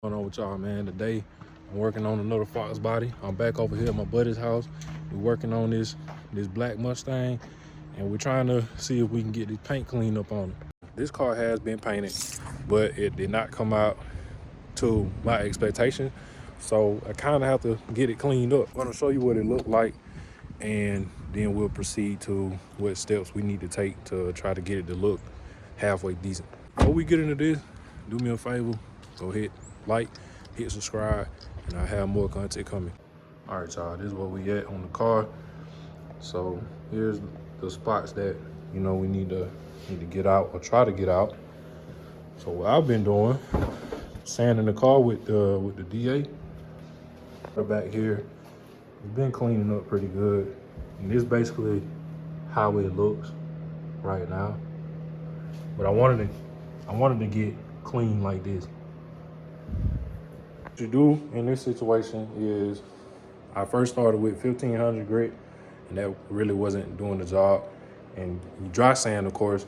What's going on with y'all, man? Today I'm working on another Fox body. I'm back over here at my buddy's house. We're working on this black Mustang, and we're trying to see if we can get this paint cleaned up on it. This car has been painted, but it did not come out to my expectation, so I kind of have to get it cleaned up. I'm going to show you what it looked like, and then we'll proceed to what steps we need to take to try to get it to look halfway decent. Before we get into this, do me a favor, go hit like, hit subscribe, and I have more content coming. All right, y'all, this is where we at on the car. So here's the spots that we need to get out or try to get out. So what I've been doing, sanding the car with the DA. Back here, we've been cleaning up pretty good, and this is basically how it looks right now. But I wanted to get clean like this. What you do in this situation is, I first started with 1500 grit, and that really wasn't doing the job. And you dry sand, of course,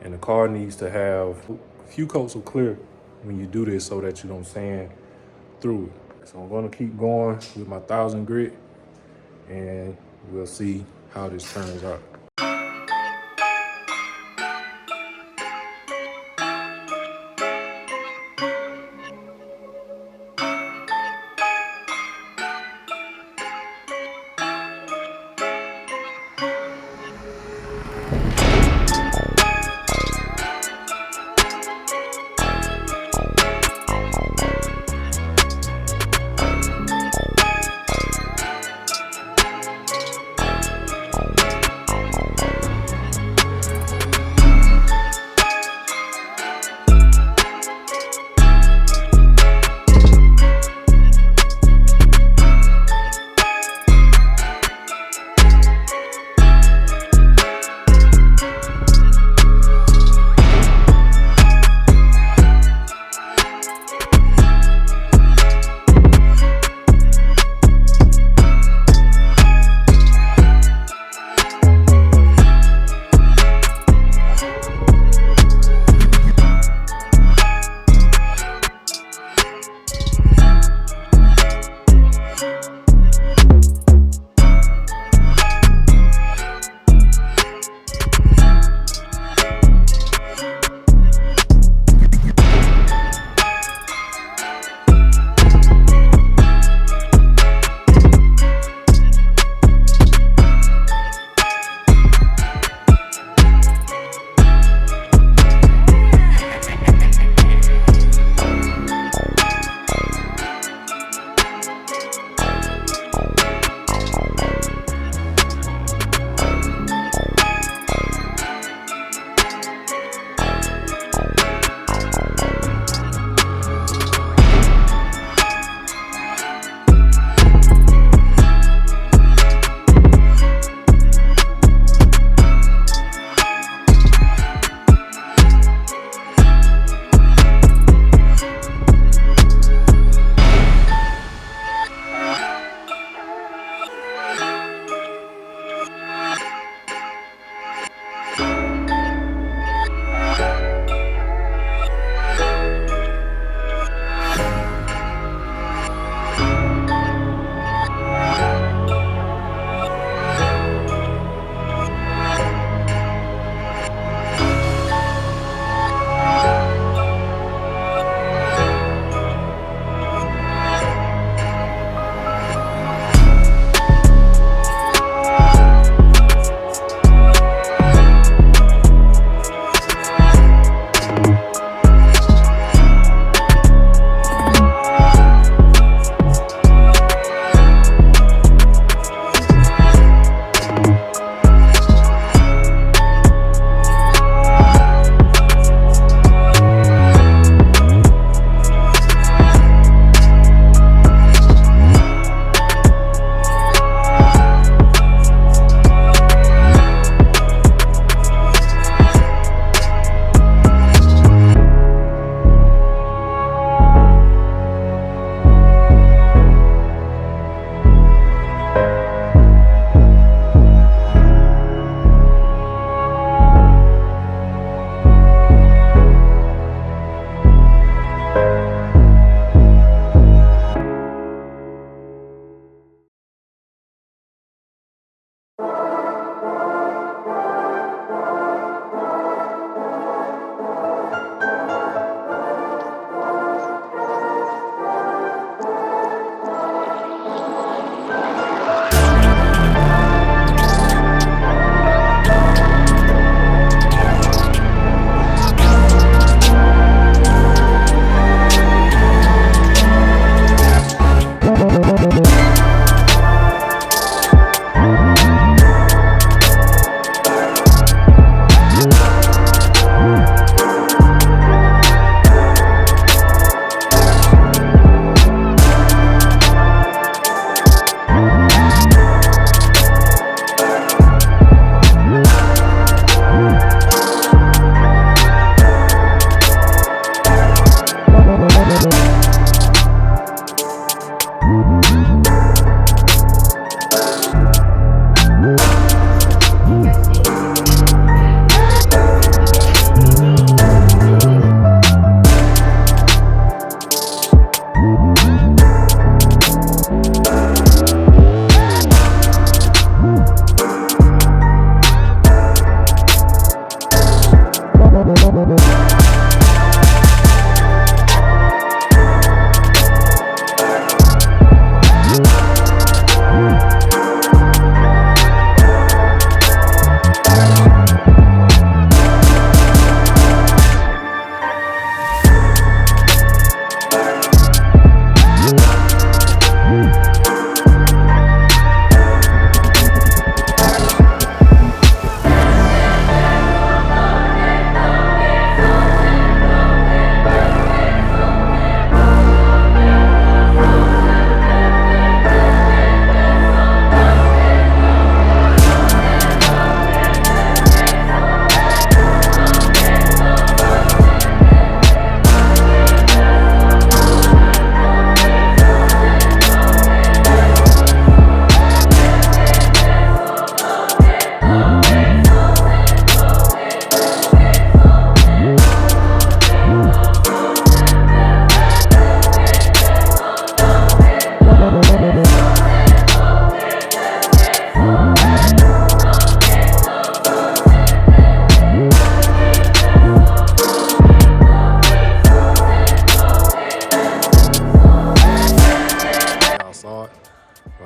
and the car needs to have a few coats of clear when you do this so that you don't sand through it. So I'm gonna keep going with my 1000 grit, and we'll see how this turns out.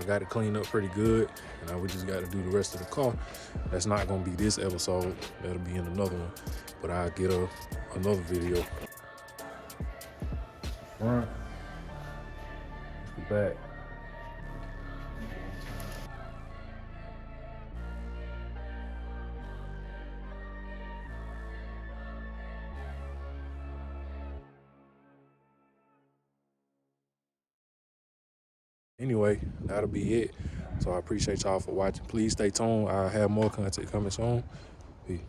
I got it cleaned up pretty good, and now we just got to do the rest of the car. That's not gonna be this episode, that'll be in another one, but I'll get another video. Front, the back. Anyway, that'll be it. So I appreciate y'all for watching. Please stay tuned. I'll have more content coming soon. Peace.